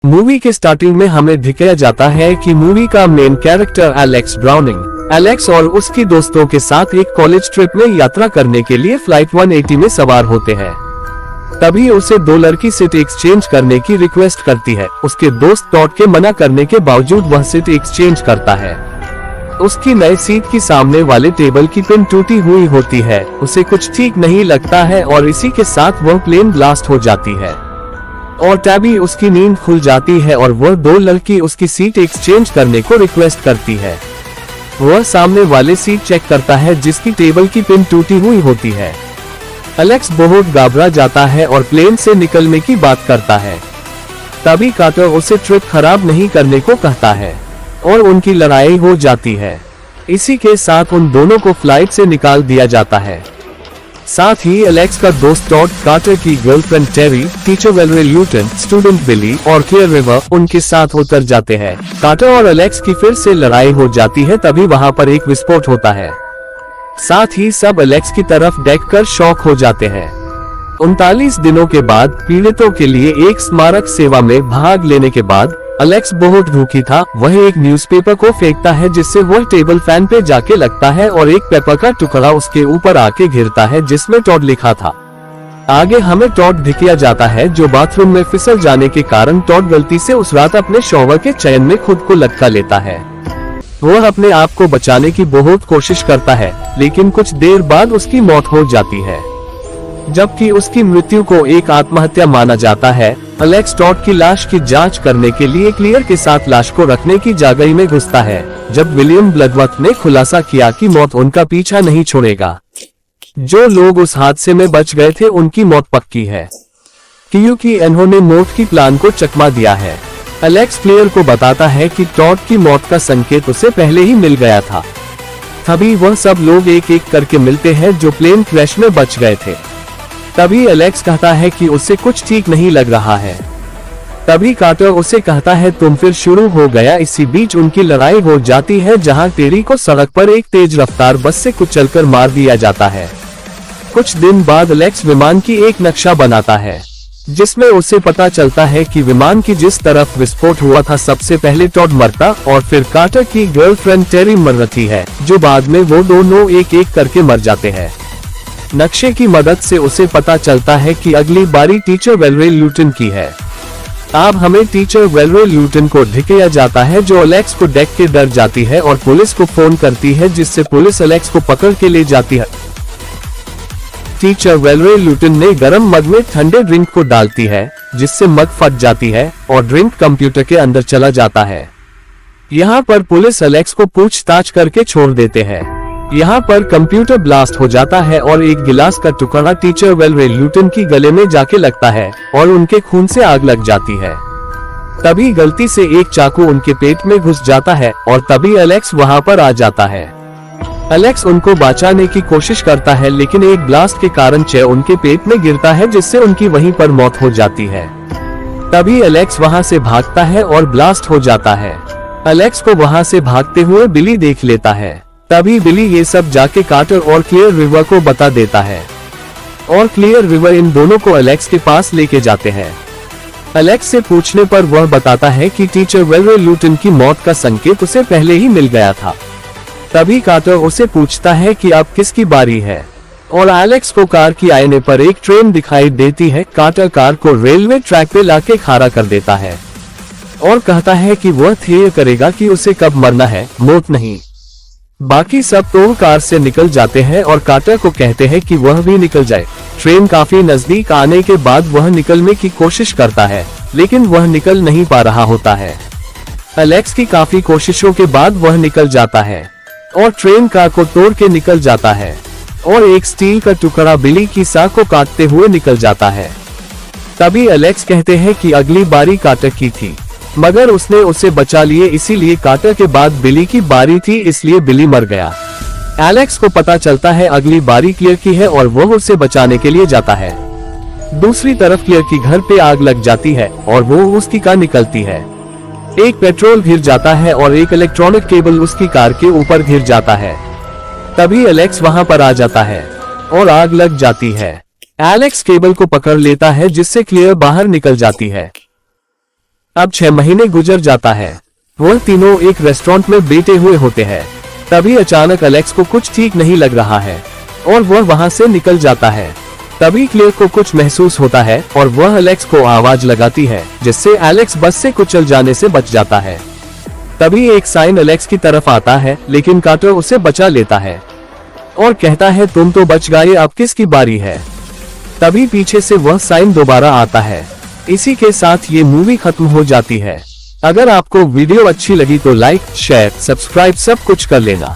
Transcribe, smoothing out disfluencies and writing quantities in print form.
Movie के starting में हमें दिखाया जाता है कि मूवी का main character Alex browning Alex और उसकी दोस्तों के साथ एक कॉलेज ट्रिप में यात्रा करने के लिए फ्लाइट 180 में सवार होते हैं। तभी उसे दो लड़की सीट एक्सचेंज करने की रिक्वेस्ट करती है। उसके दोस्त टॉड के मना करने के बावजूद वह सीट एक्सचेंज करता है। उसकी नई सीट की सामने वाले टेबल की पिन टूटी हुई होती है। उसे कुछ ठीक नहीं लगता है और इसी के साथ वह प्लेन ब्लास्ट हो जाती है और तभी उसकी नींद खुल जाती है और वह दो लड़की उसकी सीट एक्सचेंज करने को रिक्वेस्ट करती है। वह सामने वाले सीट चेक करता है जिसकी टेबल की पिन टूटी हुई होती है। एलेक्स बहुत घबरा जाता है और प्लेन से निकलने की बात करता है। तभी कार्टर उसे ट्रिप खराब नहीं करने को कहता है और उनकी लड़ाई हो जाती है। इसी के साथ उन दोनों को फ्लाइट से निकाल दिया जाता है। साथ ही एलेक्स का दोस्त टॉड, कार्टर की गर्लफ्रेंड टेरी, टीचर वेलरे ल्यूटन, स्टूडेंट बिली और क्लियर रिवर उनके साथ उतर जाते हैं। कार्टर और एलेक्स की फिर से लड़ाई हो जाती है। तभी वहां पर एक विस्फोट होता है। साथ ही सब एलेक्स की तरफ देखकर शॉक हो जाते हैं। 39 दिनों के बाद पीड़ितों के लिए एक स्मारक सेवा में भाग लेने के बाद एलेक्स बहुत दुखी था। वह एक न्यूज़पेपर को फेंकता है जिससे वह टेबल फैन पे जाके लगता है और एक पेपर का टुकड़ा उसके ऊपर आके गिरता है जिसमें टॉड लिखा था। आगे हमें टॉड दिखाया जाता है जो बाथरूम में फिसल जाने के कारण टॉड गलती से उस रात अपने शॉवर के चैन में खुद को लटका लेता है। वह अपने आप को बचाने की बहुत कोशिश करता है लेकिन कुछ देर बाद उसकी मौत हो जाती है, जबकि उसकी मृत्यु को एक आत्महत्या माना जाता है। एलेक्स टॉड की लाश की जांच करने के लिए क्लियर के साथ लाश को रखने की जगह में घुसता है जब विलियम ब्लडवर्थ ने खुलासा किया कि मौत उनका पीछा नहीं छोड़ेगा। जो लोग उस हादसे में बच गए थे उनकी मौत पक्की है क्योंकि इन्होंने मौत की प्लान को चकमा दिया है। एलेक्स क्लियर को बताता है कि टॉड की मौत का संकेत उसे पहले ही मिल गया था। तभी वह सब लोग एक एक करके मिलते हैं जो प्लेन क्रैश में बच गए थे। तभी एलेक्स कहता है कि उसे कुछ ठीक नहीं लग रहा है। तभी कार्टर उसे कहता है तुम फिर शुरू हो गया। इसी बीच उनकी लड़ाई हो जाती है जहां टेरी को सड़क पर एक तेज रफ्तार बस से कुचलकर मार दिया जाता है। कुछ दिन बाद एलेक्स विमान की एक नक्शा बनाता है जिसमें उसे पता चलता है कि विमान की जिस तरफ विस्फोट हुआ था सबसे पहले टॉड मरता और फिर कार्टर की गर्लफ्रेंड टेरी मर रही है, जो बाद में वो दोनों एक एक करके मर जाते हैं। नक्शे की मदद से उसे पता चलता है कि अगली बारी टीचर वेलरे ल्यूटन की है। अब हमें टीचर वेलरे ल्यूटन को दिखाया जाता है जो एलेक्स को देख के डर जाती है और पुलिस को फोन करती है जिससे पुलिस एलेक्स को पकड़ के ले जाती है। टीचर वेलरे ल्यूटन ने गर्म मग में ठंडे ड्रिंक को डालती है जिससे मग फट जाती है और ड्रिंक कंप्यूटर के अंदर चला जाता है। यहाँ पर पुलिस एलेक्स को पूछताछ करके छोड़ देते हैं। यहाँ पर कंप्यूटर ब्लास्ट हो जाता है और एक गिलास का टुकड़ा टीचर वेलरे ल्यूटन की गले में जाके लगता है और उनके खून से आग लग जाती है। तभी गलती से एक चाकू उनके पेट में घुस जाता है और तभी एलेक्स वहाँ पर आ जाता है। एलेक्स उनको बचाने की कोशिश करता है लेकिन एक ब्लास्ट के कारण चे उनके पेट में गिरता है जिससे उनकी वहीं पर मौत हो जाती है। तभी एलेक्स वहाँ से भागता है और ब्लास्ट हो जाता है। एलेक्स को वहाँ से भागते हुए बिली देख लेता है। तभी बिली ये सब जाके कार्टर और क्लियर रिवर को बता देता है और क्लियर रिवर इन दोनों को एलेक्स के पास लेके जाते हैं। एलेक्स से पूछने पर वह बताता है कि टीचर वेलरे ल्यूटन की मौत का संकेत उसे पहले ही मिल गया था। तभी कार्टर उसे पूछता है कि अब किसकी बारी है और एलेक्स को कार की आईने पर एक ट्रेन दिखाई देती है। कार्टर कार को रेलवे ट्रैक पे लाके खड़ा कर देता है और कहता है कि वह तय करेगा कि उसे कब मरना है, मौत नहीं। बाकी सब तो कार से निकल जाते हैं और कार्टर को कहते हैं कि वह भी निकल जाए। ट्रेन काफी नजदीक आने के बाद वह निकलने की कोशिश करता है लेकिन वह निकल नहीं पा रहा होता है। एलेक्स की काफी कोशिशों के बाद वह निकल जाता है और ट्रेन कार को तोड़ के निकल जाता है और एक स्टील का टुकड़ा बिली की साख को काटते हुए निकल जाता है। तभी एलेक्स कहते हैं कि अगली बारी कार्टर की थी मगर उसने उसे बचा लिए, इसीलिए कार्टर के बाद बिली की बारी थी, इसलिए बिली मर गया। एलेक्स को पता चलता है अगली बारी क्लियर की है और वह उसे बचाने के लिए जाता है। दूसरी तरफ क्लियर की घर पे आग लग जाती है और वो उसकी कार निकलती है। एक पेट्रोल गिर जाता है और एक इलेक्ट्रॉनिक केबल उसकी कार के ऊपर गिर जाता है। तभी एलेक्स वहां पर आ जाता है और आग लग जाती है। एलेक्स केबल को पकड़ लेता है जिससे क्लियर बाहर निकल जाती है। अब 6 महीने गुजर जाता है। वह तीनों एक रेस्टोरेंट में बैठे हुए होते हैं। तभी अचानक एलेक्स को कुछ ठीक नहीं लग रहा है और वह वहां से निकल जाता है। तभी क्लेयर को कुछ महसूस होता है और वह एलेक्स को आवाज लगाती है, जिससे एलेक्स बस से कुचल जाने से बच जाता है। तभी एक साइन एलेक्स की तरफ आता है, लेकिन कार्टर उसे बचा लेता है और कहता है तुम तो बच गए, अब किसकी बारी है। तभी पीछे से वह साइन दोबारा आता है। इसी के साथ ये मूवी खत्म हो जाती है। अगर आपको वीडियो अच्छी लगी तो लाइक, शेयर, सब्सक्राइब सब कुछ कर लेना।